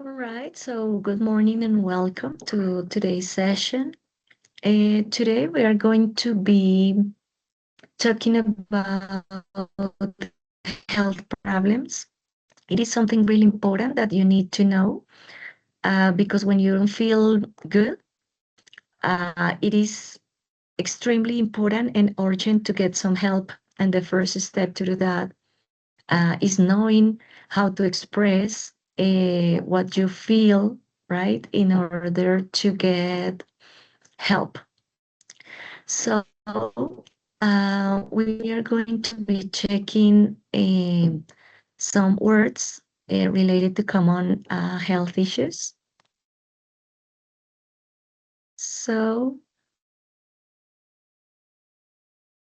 All right, so good morning and welcome to today's session. Today we are going to be talking about health problems. It is something really important that you need to know because when you don't feel good, it is extremely important and urgent to get some help. And the first step to do that is knowing how to express what you feel, right, in order to get help. So we are going to be checking some words related to common health issues. So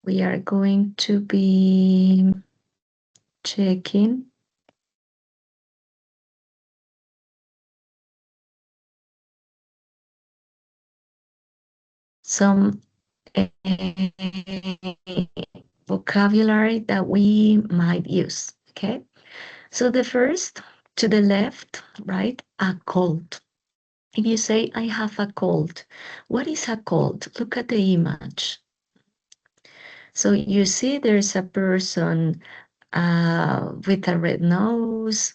we are going to be checking some vocabulary that we might use. Okay. So the first to the left, right? A cold. If you say, I have a cold, what is a cold? Look at the image. So you see there's a person with a red nose.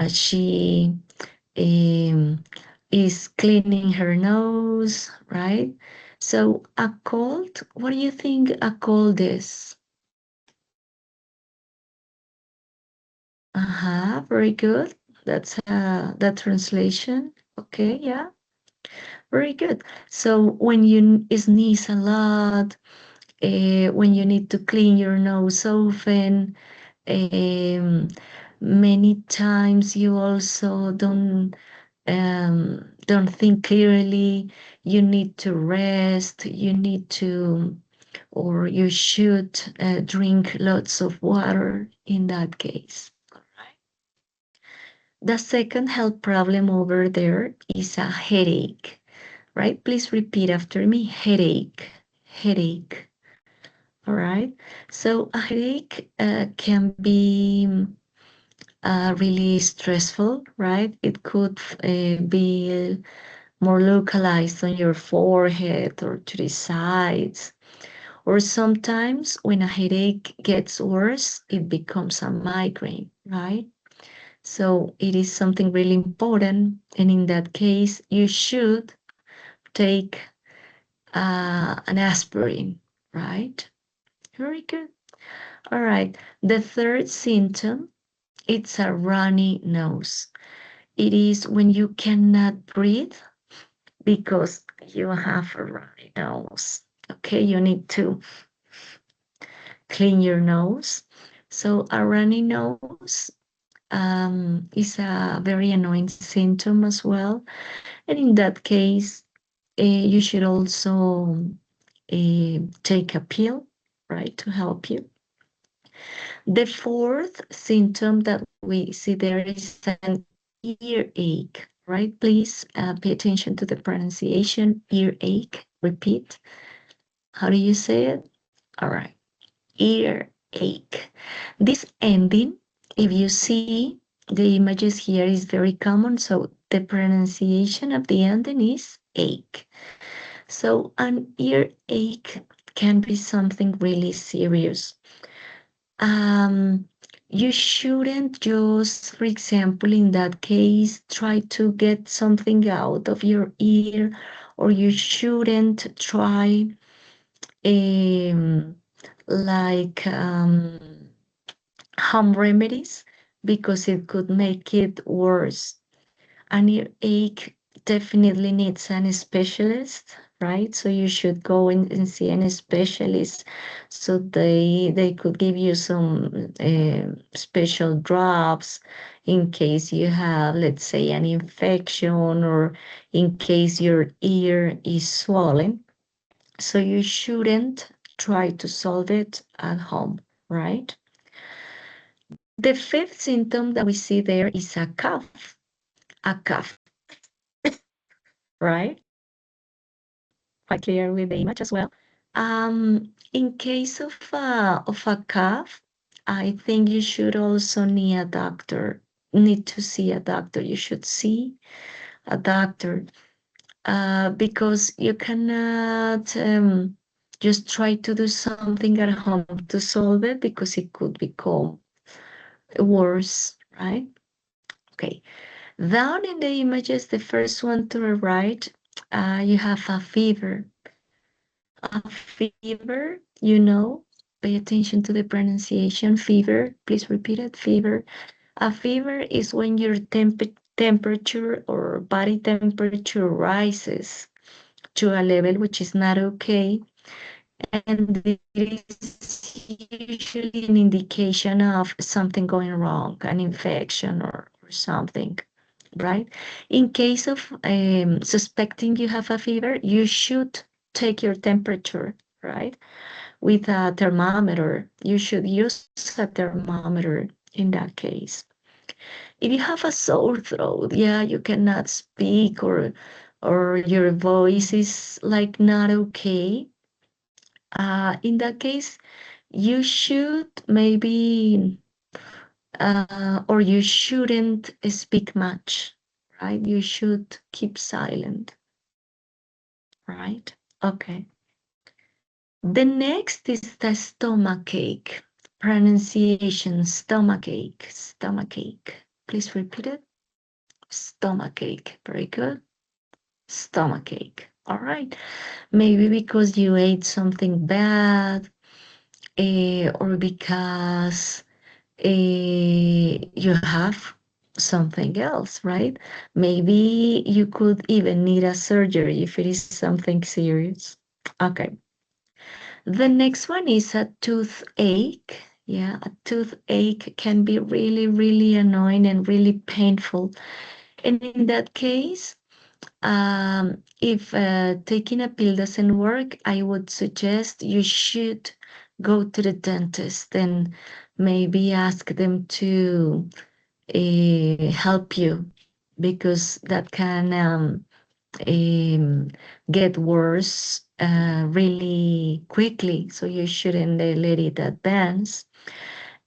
She um, is cleaning her nose, right? So a cold, what do you think a cold is? Very good. That's that translation. Okay, yeah, very good. So when you sneeze a lot, when you need to clean your nose often, um, many times you also don't think clearly. You need to rest. You need to, or you should drink lots of water in that case. The second health problem over there is a headache, right? Please repeat after me, headache, headache. All right. So a headache can be really stressful, right? It could be more localized on your forehead or to the sides. Or sometimes when a headache gets worse, it becomes a migraine, right? So it is something really important. And in that case, you should take an aspirin, right? Very good. All right. The third symptom, it's a runny nose. It is when you cannot breathe because you have a runny nose. Okay, you need to clean your nose. So a runny nose is a very annoying symptom as well. And in that case, you should also take a pill, right, to help you. The fourth symptom that we see there is an earache, right? Please pay attention to the pronunciation, earache. Repeat. How do you say it? All right, earache. This ending, if you see the images here, is very common. So the pronunciation of the ending is ache. So an earache can be something really serious. Um, you shouldn't just, for example, in that case, try to get something out of your ear, or you shouldn't try um, like home remedies because it could make it worse. An earache definitely needs an specialist, right? So you should go and see an specialist so they could give you some special drops in case you have, let's say, an infection or in case your ear is swollen. So you shouldn't try to solve it at home, right? The fifth symptom that we see there is a cough, right? Quite clear with the image as well. In case of a cough, I think you should also need a doctor need to see a doctor. You should see a doctor because you cannot just try to do something at home to solve it because it could become worse, right? Okay. Down in the images, the first one to the right, you have a fever. A fever, pay attention to the pronunciation. Fever, please repeat it. Fever. A fever is when your temperature or body temperature rises to a level which is not okay, and it is usually an indication of something going wrong, an infection or something, right? In case of suspecting you have a fever, you should take your temperature, right? With a thermometer. You should use a thermometer in that case. If you have a sore throat, yeah, you cannot speak or your voice is like not okay. In that case, you should maybe or you shouldn't speak much, right? You should keep silent, right? Okay. The next is the stomach ache. Pronunciation stomach ache, stomach ache. Please repeat it. Stomach ache. Very good. Stomach ache. All right. Maybe because you ate something bad, or because you have something else, right? Maybe you could even need a surgery if it is something serious. Okay. The next one is a toothache. Yeah, a toothache can be really, really annoying and really painful. And in that case, if taking a pill doesn't work, I would suggest you should go to the dentist and maybe ask them to help you because that can um, get worse really quickly. So you shouldn't let it advance.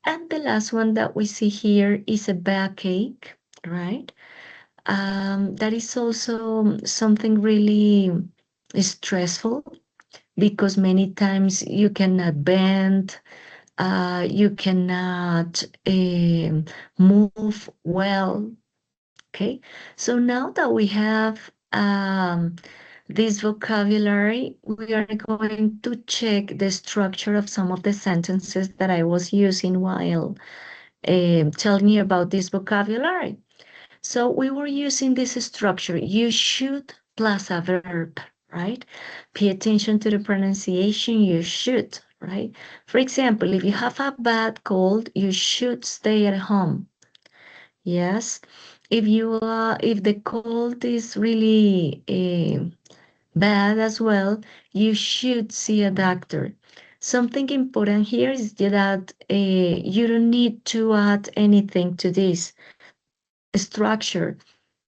And the last one that we see here is a backache, right? That is also something really stressful because many times you cannot bend, you cannot move well. Okay, so now that we have this vocabulary, we are going to check the structure of some of the sentences that I was using while telling you about this vocabulary. So we were using this structure. You should plus a verb, right? Pay attention to the pronunciation. You should, right? For example, if you have a bad cold, you should stay at home. Yes. If the cold is really bad as well, you should see a doctor. Something important here is that you don't need to add anything to this structure.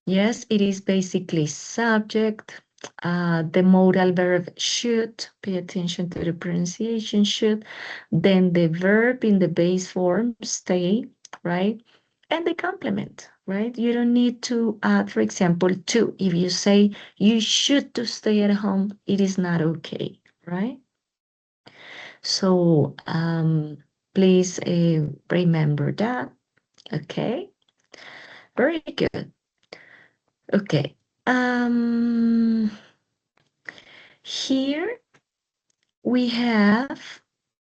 Yes, it is basically subject, the modal verb should, pay attention to the pronunciation, should, then the verb in the base form, stay, right? And the complement, right? You don't need to add, for example, to. If you say you should to stay at home, it is not okay, right? So please remember that, okay? Very good. Okay. Here we have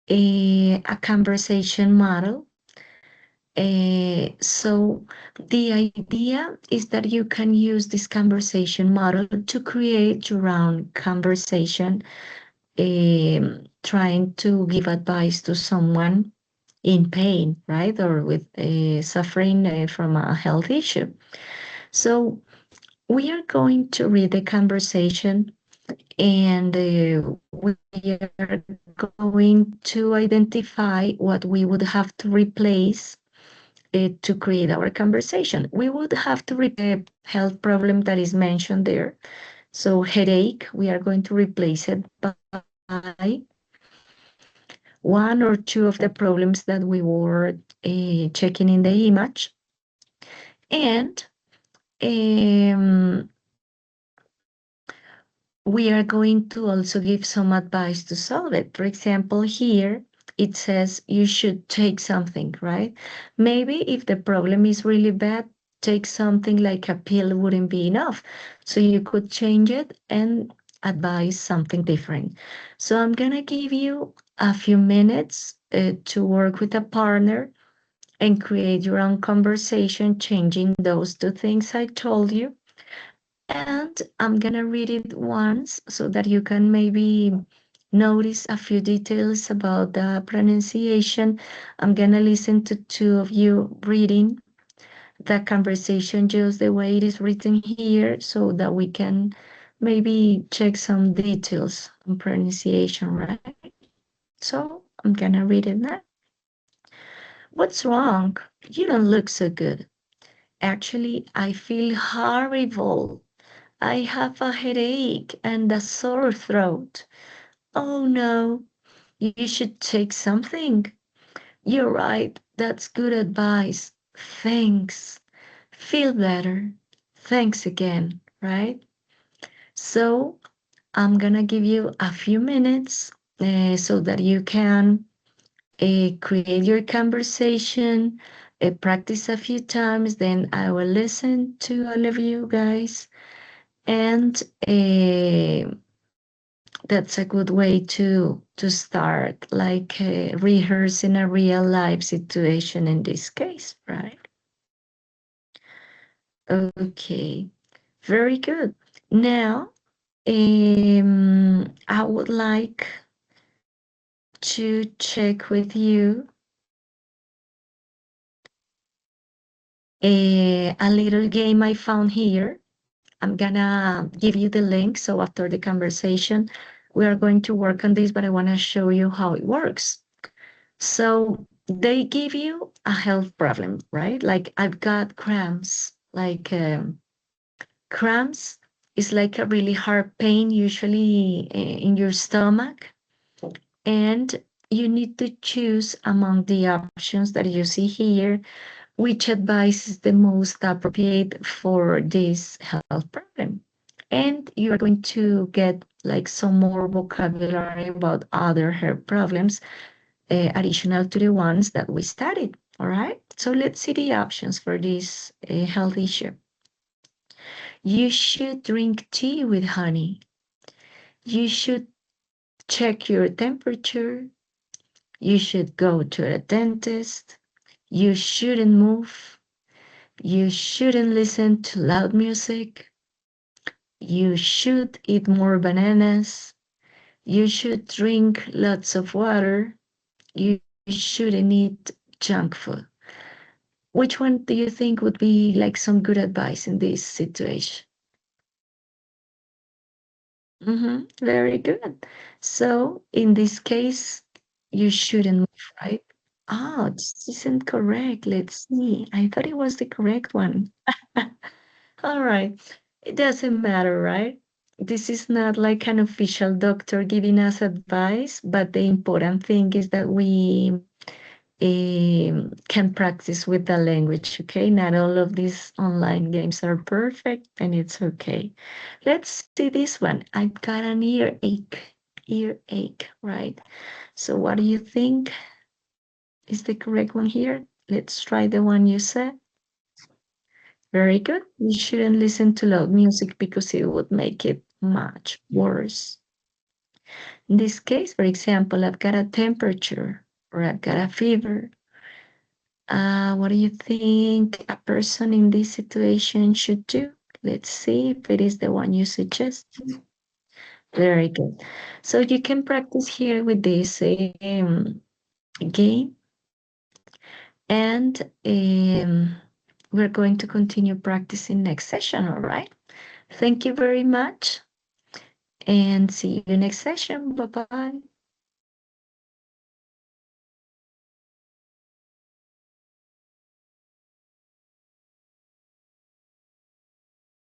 a conversation model. So the idea is that you can use this conversation model to create your own conversation, trying to give advice to someone in pain, right? Or with suffering from a health issue. So we are going to read the conversation and we are going to identify what we would have to replace to create our conversation. We would have to replace the health problem that is mentioned there. So headache, we are going to replace it by one or two of the problems that we were checking in the image. And um, we are going to also give some advice to solve it. For example, here it says you should take something, right? Maybe if the problem is really bad, take something like a pill wouldn't be enough. So you could change it and advise something different. So I'm going to give you a few minutes to work with a partner and create your own conversation, changing those two things I told you. And I'm gonna read it once so that you can maybe notice a few details about the pronunciation. I'm gonna listen to two of you reading the conversation just the way it is written here so that we can maybe check some details on pronunciation, right? So I'm gonna read it now. What's wrong? You don't look so good. Actually, I feel horrible. I have a headache and a sore throat. Oh no, you should take something. You're right, that's good advice. Thanks. Feel better. Thanks again, right? So I'm gonna give you a few minutes so that you can create your conversation, practice a few times, then I will listen to all of you guys and that's a good way to start like rehearsing a real life situation in this case, right? Okay, very good. Now I would like to check with you a little game I found here. I'm gonna give you the link. So after the conversation, we are going to work on this, but I want to show you how it works. So they give you a health problem, right? Like I've got cramps, like cramps is like a really hard pain, usually in your stomach. And you need to choose among the options that you see here which advice is the most appropriate for this health problem. And you are going to get like some more vocabulary about other health problems additional to the ones that we studied. All right. So let's see the options for this health issue. You should drink tea with honey. You should check your temperature. You should go to a dentist. You shouldn't move. You shouldn't listen to loud music. You should eat more bananas. You should drink lots of water. You shouldn't eat junk food. Which one do you think would be like some good advice in this situation? Very good. So in this case, you shouldn't move, right? Oh, this isn't correct. Let's see. I thought it was the correct one. All right. It doesn't matter, right? This is not like an official doctor giving us advice, but the important thing is that we can practice with the language, okay? Not all of these online games are perfect, and it's okay. Let's see this one. I've got an earache, right? So what do you think is the correct one here? Let's try the one you said. Very good. You shouldn't listen to loud music because it would make it much worse. In this case, for example, I've got a temperature or I've got a fever. What do you think a person in this situation should do? Let's see if it is the one you suggest. Very good. So you can practice here with this game, and we're going to continue practicing next session, all right? Thank you very much and see you next session. Bye bye.